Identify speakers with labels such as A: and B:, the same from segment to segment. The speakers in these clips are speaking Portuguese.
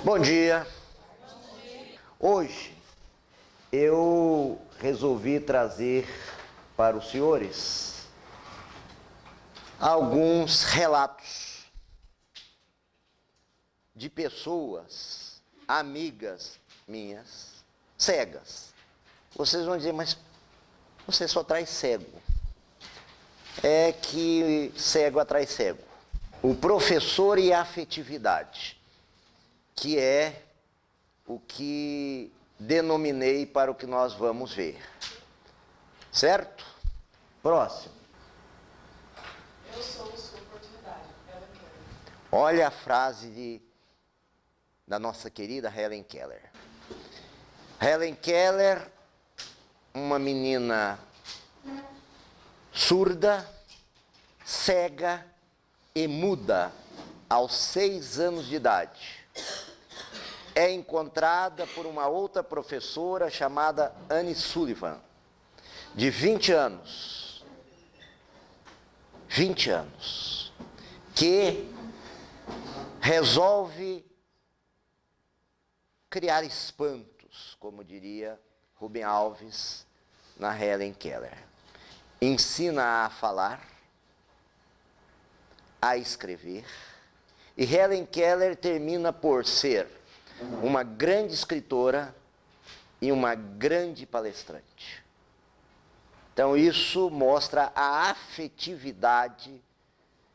A: Bom dia. Hoje eu resolvi trazer para os senhores alguns relatos de pessoas, amigas minhas, cegas. Vocês vão dizer, mas você só traz cego. É que cego atrai cego. O professor e a afetividade, que é o que denominei para o que nós vamos ver. Certo? Próximo.
B: Eu sou sua oportunidade, Helen Keller.
A: Olha a frase da nossa querida Helen Keller. Helen Keller, uma menina surda, cega e muda aos 6 anos de idade. É encontrada por uma outra professora chamada Anne Sullivan, de 20 anos. 20 anos. Que resolve criar espantos, como diria Rubem Alves na Helen Keller. Ensina a falar, a escrever, e Helen Keller termina por ser uma grande escritora e uma grande palestrante. Então isso mostra a afetividade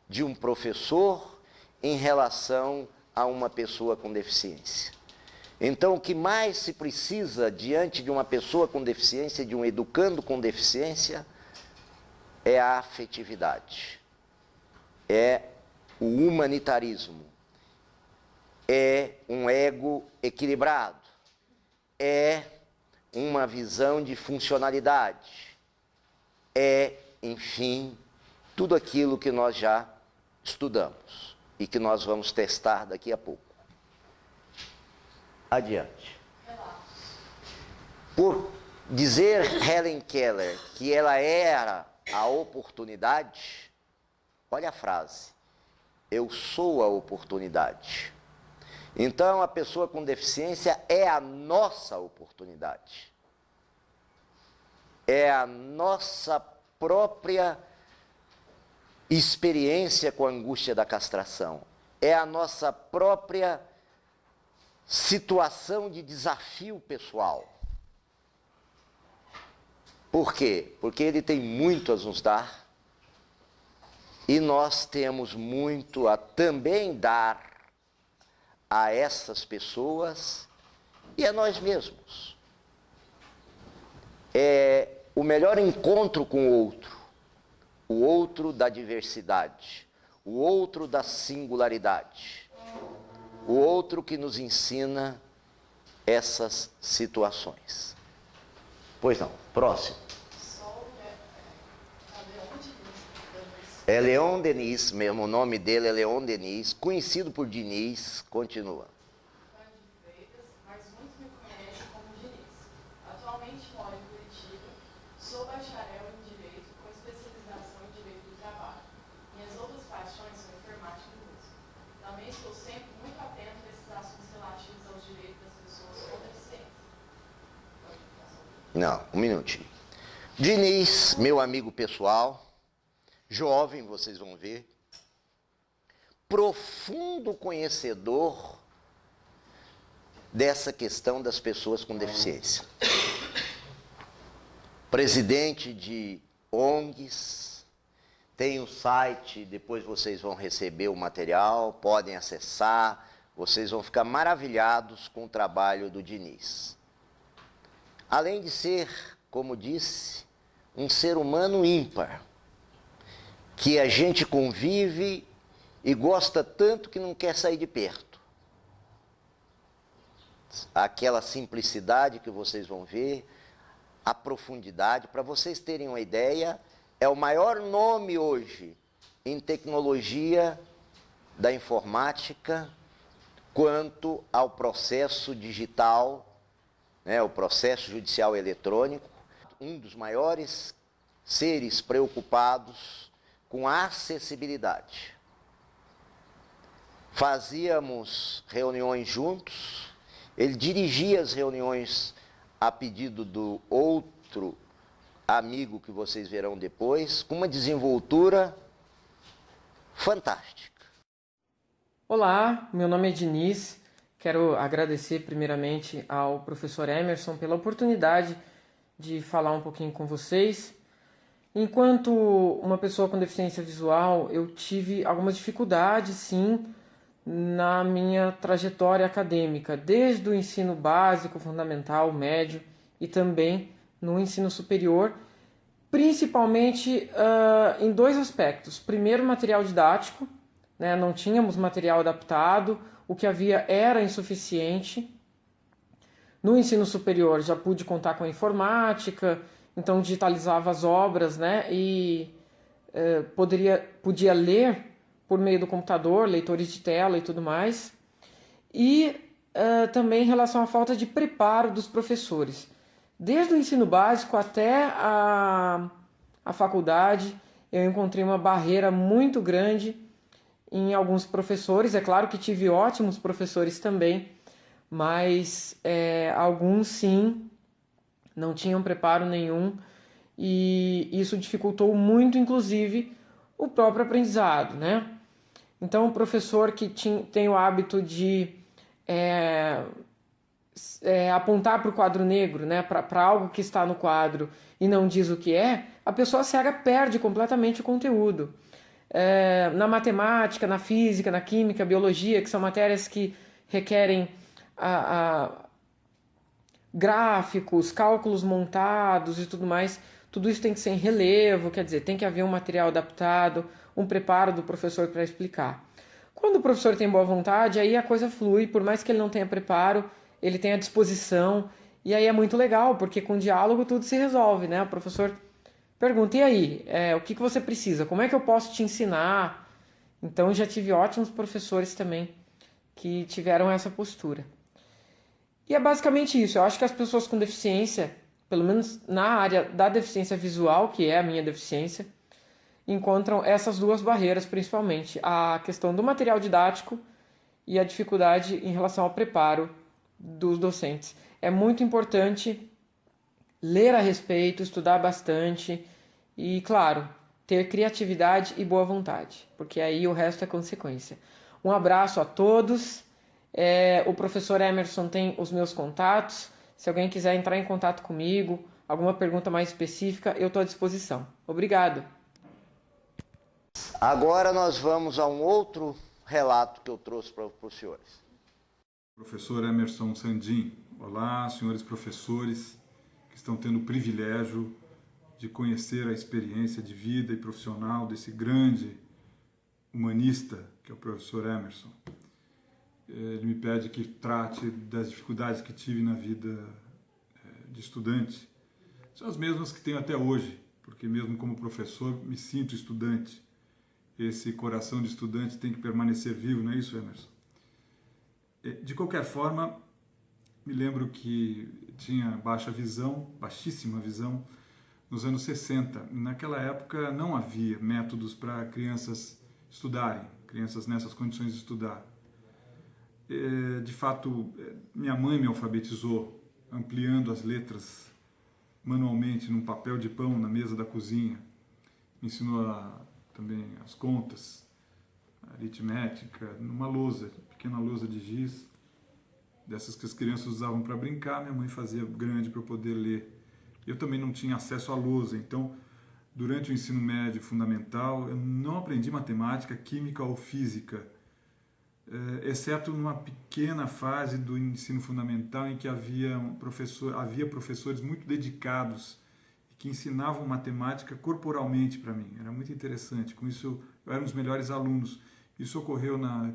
A: de um professor em relação a uma pessoa com deficiência. Então o que mais se precisa diante de uma pessoa com deficiência, de um educando com deficiência, é a afetividade. É o humanitarismo, é um ego equilibrado, é uma visão de funcionalidade, é, enfim, tudo aquilo que nós já estudamos e que nós vamos testar daqui a pouco. Adiante. Por dizer Helen Keller que ela era a oportunidade, olha a frase, eu sou a oportunidade. Então a pessoa com deficiência é a nossa oportunidade. É a nossa própria experiência com a angústia da castração. É a nossa própria situação de desafio pessoal. Por quê? Porque ele tem muito a nos dar. E nós temos muito a também dar a essas pessoas e a nós mesmos. É o melhor encontro com o outro da diversidade, o outro da singularidade, o outro que nos ensina essas situações. Pois não, próximo. É Leon Denis, mesmo o nome dele é Leon Denis, conhecido por Diniz, continua.
B: Mas muitos me conhecem como Diniz. Atualmente moro em Curitiba, sou bacharel em Direito, com especialização em Direito do Trabalho. Minhas outras paixões são informática e música. Também estou sempre muito atento a esses assuntos relativos aos direitos das pessoas com deficiência.
A: Não, um minutinho. Diniz, meu amigo pessoal, jovem, vocês vão ver, profundo conhecedor dessa questão das pessoas com deficiência. Presidente de ONGs, tem o site, depois vocês vão receber o material, podem acessar, vocês vão ficar maravilhados com o trabalho do Diniz. Além de ser, como disse, um ser humano ímpar, que a gente convive e gosta tanto que não quer sair de perto. Aquela simplicidade que vocês vão ver, a profundidade, para vocês terem uma ideia, é o maior nome hoje em tecnologia da informática quanto ao processo digital, né, o processo judicial eletrônico, um dos maiores seres preocupados com a acessibilidade. fazíamos reuniões juntos, ele dirigia as reuniões a pedido do outro amigo que vocês verão depois, com uma desenvoltura fantástica.
C: Olá, meu nome é Diniz. Quero agradecer primeiramente ao professor Emerson pela oportunidade de falar um pouquinho com vocês. Enquanto uma pessoa com deficiência visual, eu tive algumas dificuldades, sim, na minha trajetória acadêmica, desde o ensino básico, fundamental, médio e também no ensino superior, principalmente em dois aspectos. Primeiro, material didático, né? Não tínhamos material adaptado, o que havia era insuficiente. No ensino superior já pude contar com a informática, então digitalizava as obras, né? E podia ler por meio do computador, leitores de tela e tudo mais. E também em relação à falta de preparo dos professores. Desde o ensino básico até a faculdade, eu encontrei uma barreira muito grande em alguns professores. É claro que tive ótimos professores também, mas alguns sim não tinham preparo nenhum, e isso dificultou muito, inclusive, o próprio aprendizado, né? Então, o professor que tem o hábito de apontar para o quadro negro, né, para algo que está no quadro e não diz o que é, a pessoa cega perde completamente o conteúdo. Na matemática, na física, na química, biologia, que são matérias que requerem gráficos, cálculos montados e tudo mais, tudo isso tem que ser em relevo, quer dizer, tem que haver um material adaptado, um preparo do professor para explicar. Quando o professor tem boa vontade, aí a coisa flui, por mais que ele não tenha preparo, ele tem a disposição, e aí é muito legal, porque com diálogo tudo se resolve, né? O professor pergunta, e aí, o que você precisa? Como é que eu posso te ensinar? Então, já tive ótimos professores também que tiveram essa postura. E é basicamente isso. Eu acho que as pessoas com deficiência, pelo menos na área da deficiência visual, que é a minha deficiência, encontram essas duas barreiras, principalmente. A questão do material didático e a dificuldade em relação ao preparo dos docentes. É muito importante ler a respeito, estudar bastante e, claro, ter criatividade e boa vontade, porque aí o resto é consequência. Um abraço a todos. O professor Emerson tem os meus contatos. Se alguém quiser entrar em contato comigo, alguma pergunta mais específica, eu estou à disposição. Obrigado.
A: Agora nós vamos a um outro relato que eu trouxe para os senhores.
D: Professor Emerson Sandin. Olá, senhores professores que estão tendo o privilégio de conhecer a experiência de vida e profissional desse grande humanista que é o professor Emerson. Ele me pede que trate das dificuldades que tive na vida de estudante. São as mesmas que tenho até hoje, porque mesmo como professor me sinto estudante. Esse coração de estudante tem que permanecer vivo, não é isso, Emerson? De qualquer forma, me lembro que tinha baixa visão, baixíssima visão, nos anos 60. Naquela época não havia métodos para crianças estudarem, crianças nessas condições de estudar. De fato, minha mãe me alfabetizou, ampliando as letras manualmente num papel de pão na mesa da cozinha. Me ensinou também as contas, a aritmética, numa lousa, pequena lousa de giz, dessas que as crianças usavam para brincar. Minha mãe fazia grande para eu poder ler. Eu também não tinha acesso à lousa, então durante o ensino médio fundamental eu não aprendi matemática, química ou física, exceto numa pequena fase do ensino fundamental em que havia professores muito dedicados que ensinavam matemática corporalmente para mim. Era muito interessante. Com isso, eu era um dos melhores alunos. Isso ocorreu na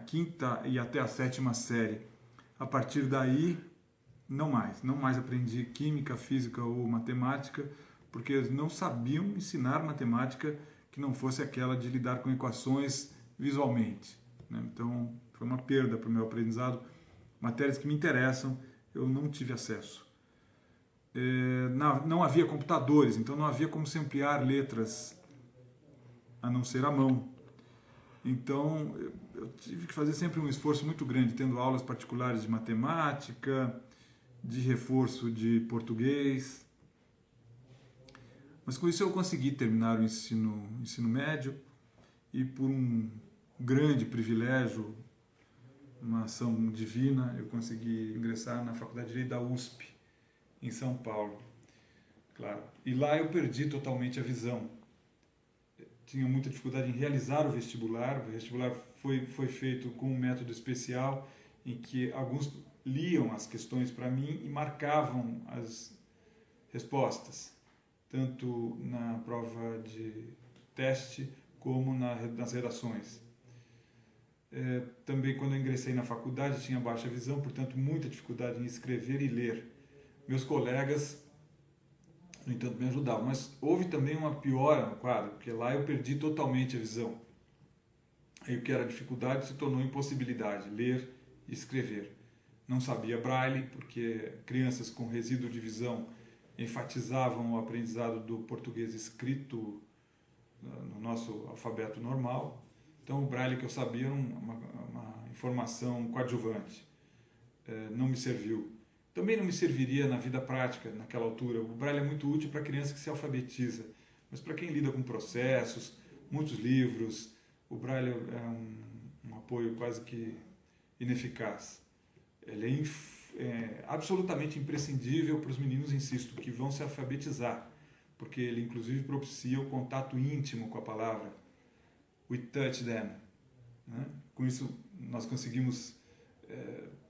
D: quinta e até a sétima série. A partir daí, não mais aprendi química, física ou matemática, porque eles não sabiam ensinar matemática que não fosse aquela de lidar com equações visualmente, né? Então, foi uma perda para o meu aprendizado. Matérias que me interessam, eu não tive acesso. Não havia computadores, então não havia como se ampliar letras, a não ser à mão. Então, eu tive que fazer sempre um esforço muito grande, tendo aulas particulares de matemática, de reforço de português. Mas com isso eu consegui terminar o ensino médio e por um grande privilégio, uma ação divina, eu consegui ingressar na Faculdade de Direito da USP, em São Paulo. Claro. E lá eu perdi totalmente a visão. Tinha muita dificuldade em realizar o vestibular. O vestibular foi feito com um método especial em que alguns liam as questões para mim e marcavam as respostas, tanto na prova de teste como nas redações. Também quando eu ingressei na faculdade tinha baixa visão, portanto muita dificuldade em escrever e ler. Meus colegas, no entanto, me ajudavam, mas houve também uma piora no quadro, porque lá eu perdi totalmente a visão. Aí o que era dificuldade se tornou impossibilidade, ler e escrever. Não sabia braille, porque crianças com resíduo de visão enfatizavam o aprendizado do português escrito no nosso alfabeto normal. Então o braille que eu sabia era uma informação coadjuvante. Não me serviu. Também não me serviria na vida prática naquela altura. O braille é muito útil para a criança que se alfabetiza, mas para quem lida com processos, muitos livros, o braille é um apoio quase que ineficaz. Ele é absolutamente imprescindível para os meninos, insisto, que vão se alfabetizar, porque ele inclusive propicia o contato íntimo com a palavra. We touch them. Né? Com isso nós conseguimos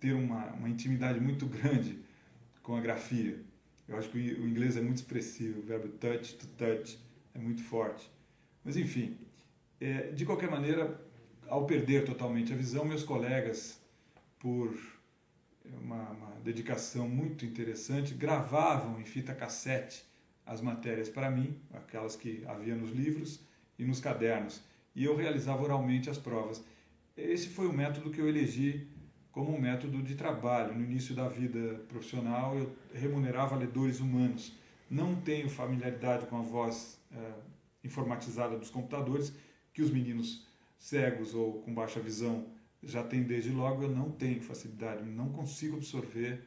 D: ter uma intimidade muito grande com a grafia. Eu acho que o inglês é muito expressivo, o verbo touch, to touch, é muito forte. Mas enfim, de qualquer maneira, ao perder totalmente a visão, meus colegas, por uma dedicação muito interessante, gravavam em fita cassete as matérias para mim, aquelas que havia nos livros e nos cadernos, e eu realizava oralmente as provas. Esse foi o método que eu elegi como um método de trabalho. No início da vida profissional, eu remunerava ledores humanos. Não tenho familiaridade com a voz informatizada dos computadores, que os meninos cegos ou com baixa visão já têm desde logo. Eu não tenho facilidade, não consigo absorver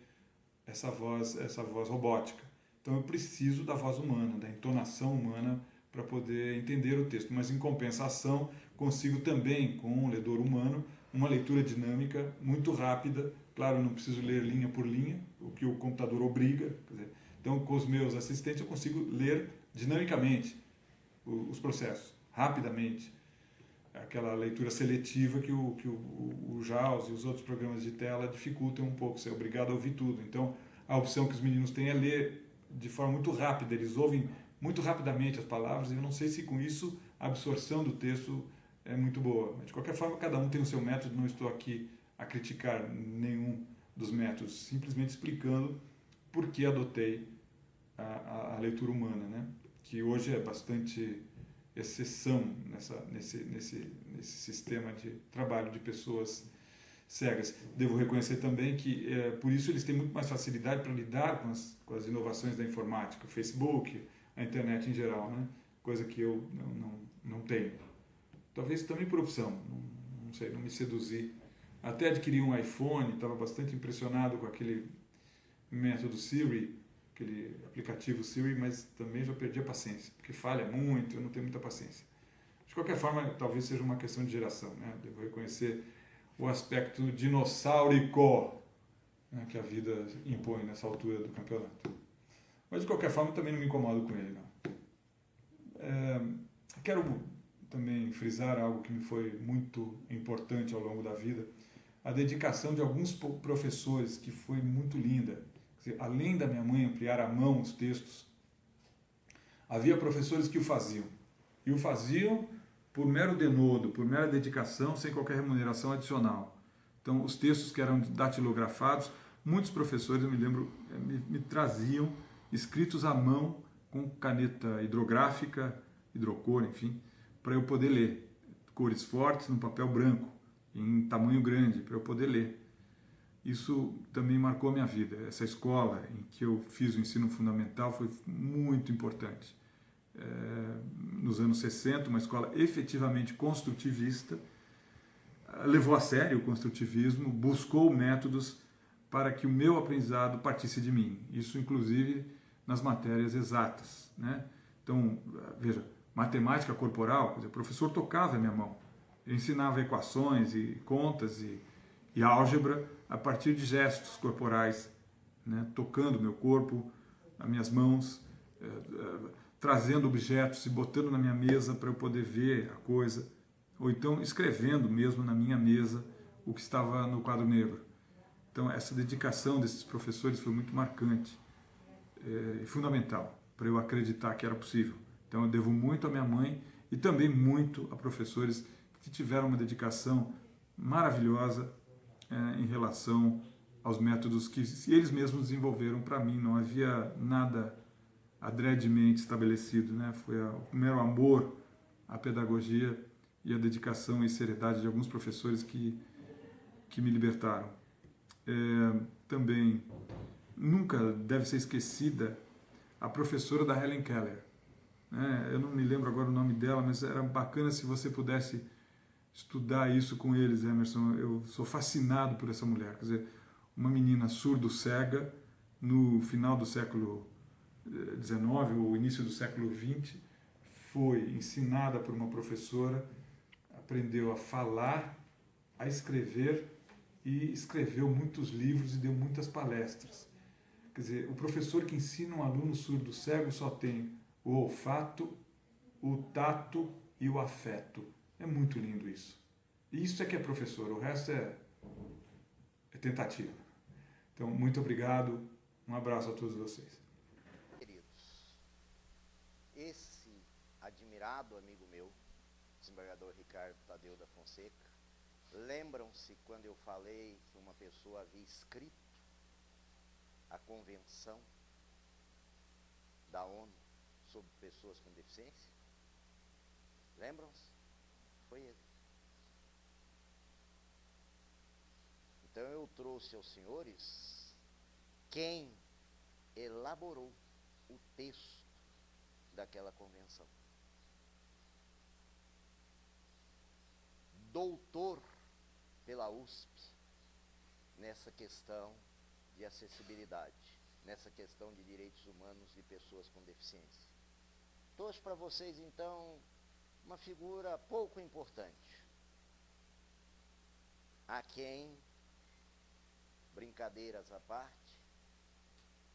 D: essa voz robótica. Então eu preciso da voz humana, da entonação humana para poder entender o texto. Mas em compensação, consigo também, com um ledor humano, uma leitura dinâmica muito rápida. Claro, eu não preciso ler linha por linha, o que o computador obriga. Quer dizer, então, com os meus assistentes, eu consigo ler dinamicamente os processos, rapidamente. Aquela leitura seletiva que o JAWS e os outros programas de tela dificultam um pouco, você é obrigado a ouvir tudo. Então, a opção que os meninos têm é ler de forma muito rápida, eles ouvem muito rapidamente as palavras, e eu não sei se com isso a absorção do texto é muito boa. Mas, de qualquer forma, cada um tem o seu método, não estou aqui a criticar nenhum dos métodos, simplesmente explicando por que adotei a leitura humana, né? Que hoje é bastante exceção nesse sistema de trabalho de pessoas cegas. Devo reconhecer também que, por isso, eles têm muito mais facilidade para lidar com as inovações da informática, o Facebook, a internet em geral, né? Coisa que eu não tenho. Talvez também por opção, não sei, não me seduzi. Até adquiri um iPhone, estava bastante impressionado com aquele método Siri, aquele aplicativo Siri, mas também já perdi a paciência, porque falha muito, eu não tenho muita paciência. De qualquer forma, talvez seja uma questão de geração, né? Devo reconhecer o aspecto dinossaurico, né, que a vida impõe nessa altura do campeonato. Mas, de qualquer forma, também não me incomodo com ele, não. Quero também frisar algo que me foi muito importante ao longo da vida, a dedicação de alguns professores, que foi muito linda. Quer dizer, além da minha mãe ampliar à mão os textos, havia professores que o faziam. E o faziam por mero denodo, por mera dedicação, sem qualquer remuneração adicional. Então, os textos que eram datilografados, muitos professores, eu me lembro, me traziam escritos à mão, com caneta hidrográfica, hidrocor, enfim, para eu poder ler. Cores fortes no papel branco, em tamanho grande, para eu poder ler. Isso também marcou a minha vida. Essa escola em que eu fiz o ensino fundamental foi muito importante. Nos anos 60, uma escola efetivamente construtivista, levou a sério o construtivismo, buscou métodos para que o meu aprendizado partisse de mim. Isso, inclusive, nas matérias exatas, né? Então, veja, matemática corporal, quer dizer, o professor tocava a minha mão. Ele ensinava equações e contas e álgebra a partir de gestos corporais, né? Tocando o meu corpo, as minhas mãos, trazendo objetos e botando na minha mesa para eu poder ver a coisa, ou então escrevendo mesmo na minha mesa o que estava no quadro negro. Então, essa dedicação desses professores foi muito marcante e fundamental para eu acreditar que era possível. Então, eu devo muito à minha mãe e também muito a professores que tiveram uma dedicação maravilhosa em relação aos métodos que eles mesmos desenvolveram para mim. Não havia nada adredemente estabelecido, né? Foi o primeiro amor à pedagogia e a dedicação e seriedade de alguns professores que me libertaram. Também nunca deve ser esquecida a professora da Helen Keller. Eu não me lembro agora o nome dela, mas era bacana se você pudesse estudar isso com eles, Emerson. Eu sou fascinado por essa mulher. Quer dizer, uma menina surdo-cega no final do século XIX ou início do século XX, foi ensinada por uma professora, aprendeu a falar, a escrever e escreveu muitos livros e deu muitas palestras. Quer dizer, o professor que ensina um aluno surdo-cego só tem o olfato, o tato e o afeto. É muito lindo isso. E isso é que é professor, o resto é tentativa. Então, muito obrigado, um abraço a todos vocês.
A: Queridos, esse admirado amigo meu, desembargador Ricardo Tadeu da Fonseca, lembram-se quando eu falei que uma pessoa havia escrito a Convenção da ONU sobre pessoas com deficiência? Lembram-se? Foi ele. Então eu trouxe aos senhores quem elaborou o texto daquela convenção. Doutor pela USP nessa questão de acessibilidade, nessa questão de direitos humanos de pessoas com deficiência. Trouxe para vocês, então, uma figura pouco importante, a quem, brincadeiras à parte,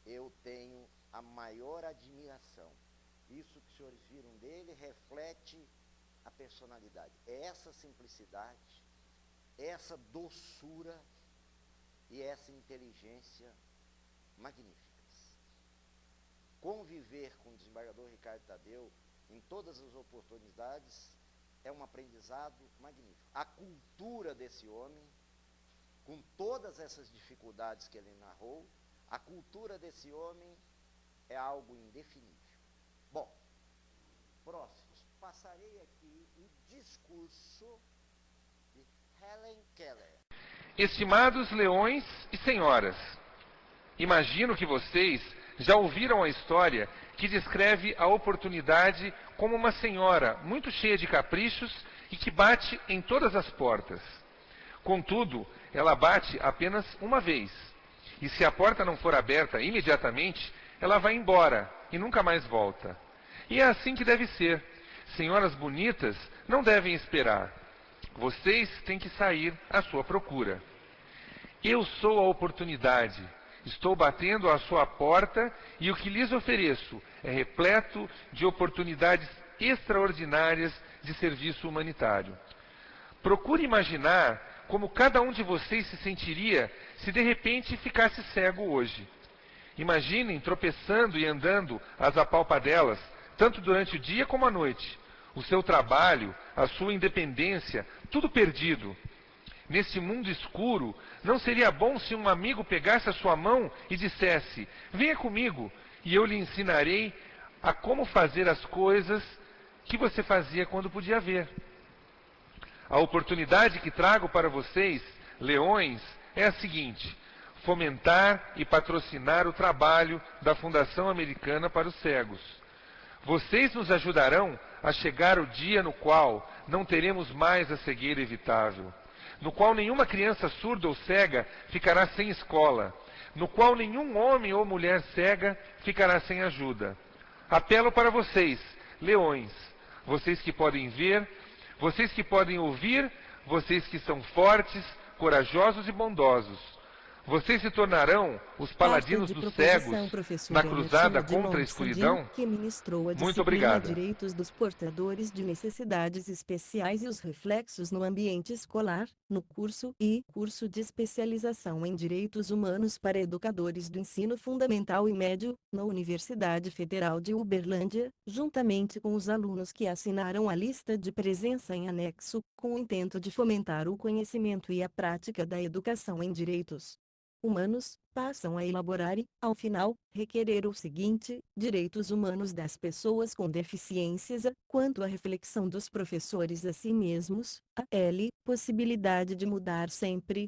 A: eu tenho a maior admiração. Isso que os senhores viram dele reflete a personalidade. É essa simplicidade, essa doçura e essa inteligência magníficas. Conviver com o desembargador Ricardo Tadeu em todas as oportunidades é um aprendizado magnífico. A cultura desse homem, com todas essas dificuldades que ele narrou, a cultura desse homem é algo indefinível. Bom, próximos, passarei aqui o discurso de Helen Keller.
E: Estimados leões e senhoras, imagino que vocês já ouviram a história que descreve a oportunidade como uma senhora muito cheia de caprichos e que bate em todas as portas. Contudo, ela bate apenas uma vez, e se a porta não for aberta imediatamente, ela vai embora e nunca mais volta. E é assim que deve ser. Senhoras bonitas não devem esperar. Vocês têm que sair à sua procura. Eu sou a oportunidade. Estou batendo à sua porta e o que lhes ofereço é repleto de oportunidades extraordinárias de serviço humanitário. Procure imaginar como cada um de vocês se sentiria se de repente ficasse cego hoje. Imaginem tropeçando e andando às apalpadelas, tanto durante o dia como à noite. O seu trabalho, a sua independência, tudo perdido. Nesse mundo escuro, não seria bom se um amigo pegasse a sua mão e dissesse: venha comigo, e eu lhe ensinarei a como fazer as coisas que você fazia quando podia ver. A oportunidade que trago para vocês, leões, é a seguinte: fomentar e patrocinar o trabalho da Fundação Americana para os Cegos. Vocês nos ajudarão a chegar o dia no qual não teremos mais a cegueira evitável. no qual nenhuma criança surda ou cega ficará sem escola, no qual nenhum homem ou mulher cega ficará sem ajuda. Apelo para vocês, leões, vocês que podem ver, vocês que podem ouvir, vocês que são fortes, corajosos e bondosos. Vocês se tornarão os paladinos dos cegos na cruzada contra a escuridão?
F: Que ministrou a
E: Muito
F: disciplina
E: obrigado.
F: Direitos dos Portadores de Necessidades Especiais e os reflexos no ambiente escolar, no curso de especialização em Direitos Humanos para Educadores do Ensino Fundamental e Médio, na Universidade Federal de Uberlândia, juntamente com os alunos que assinaram a lista de presença em anexo, com o intento de fomentar o conhecimento e a prática da educação em direitos humanos, passam a elaborar e, ao final, requerer o seguinte: direitos humanos das pessoas com deficiências, quanto à reflexão dos professores a si mesmos, possibilidade de mudar sempre,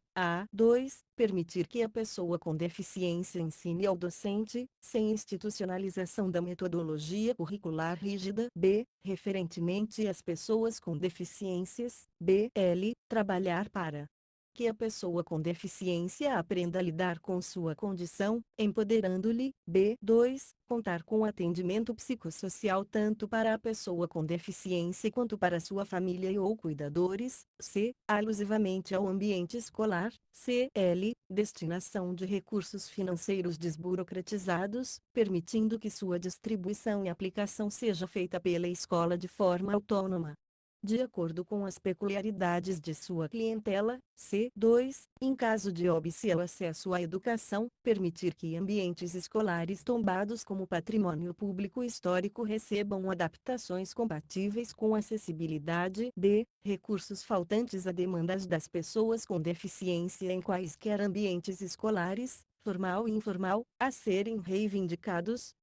F: 2, permitir que a pessoa com deficiência ensine ao docente, sem institucionalização da metodologia curricular rígida, referentemente às pessoas com deficiências, trabalhar para que a pessoa com deficiência aprenda a lidar com sua condição, empoderando-lhe. 2. Contar com atendimento psicossocial tanto para a pessoa com deficiência quanto para sua família e ou cuidadores. Alusivamente ao ambiente escolar. Destinação de recursos financeiros desburocratizados, permitindo que sua distribuição e aplicação seja feita pela escola de forma autônoma, de acordo com as peculiaridades de sua clientela. 2. Em caso de óbice ao acesso à educação, permitir que ambientes escolares tombados como patrimônio público histórico recebam adaptações compatíveis com acessibilidade. Recursos faltantes a demandas das pessoas com deficiência em quaisquer ambientes escolares, formal e informal, a serem reivindicados.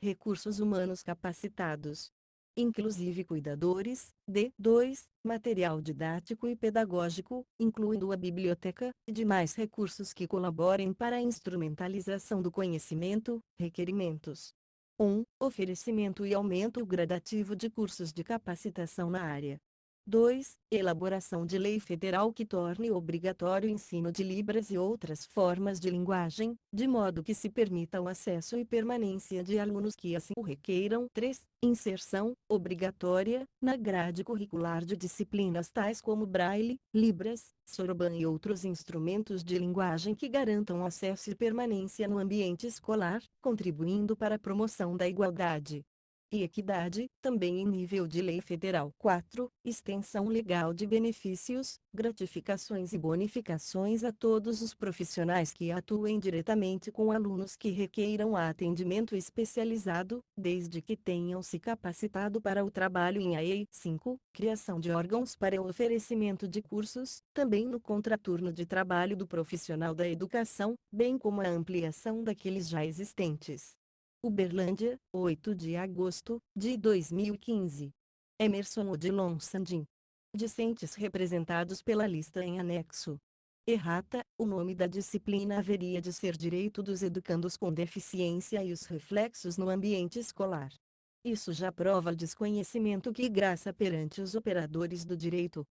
F: Recursos humanos capacitados, inclusive cuidadores. 2. Material didático e pedagógico, incluindo a biblioteca, e demais recursos que colaborem para a instrumentalização do conhecimento. Requerimentos: 1. Oferecimento e aumento gradativo de cursos de capacitação na área. 2. Elaboração de lei federal que torne obrigatório o ensino de Libras e outras formas de linguagem, de modo que se permita o acesso e permanência de alunos que assim o requeiram. 3. Inserção obrigatória na grade curricular de disciplinas tais como Braille, Libras, Soroban e outros instrumentos de linguagem que garantam acesso e permanência no ambiente escolar, contribuindo para a promoção da igualdade e equidade, também em nível de lei federal. 4. Extensão legal de benefícios, gratificações e bonificações a todos os profissionais que atuem diretamente com alunos que requeiram atendimento especializado, desde que tenham se capacitado para o trabalho em AEI. 5. Criação de órgãos para o oferecimento de cursos, também no contraturno de trabalho do profissional da educação, bem como a ampliação daqueles já existentes. Uberlândia, 8 de agosto de 2015. Emerson Odilon Sandin. Discentes representados pela lista em anexo. Errata: o nome da disciplina haveria de ser Direito dos Educandos com Deficiência e os reflexos no ambiente escolar. Isso já prova desconhecimento que graça perante os operadores do direito.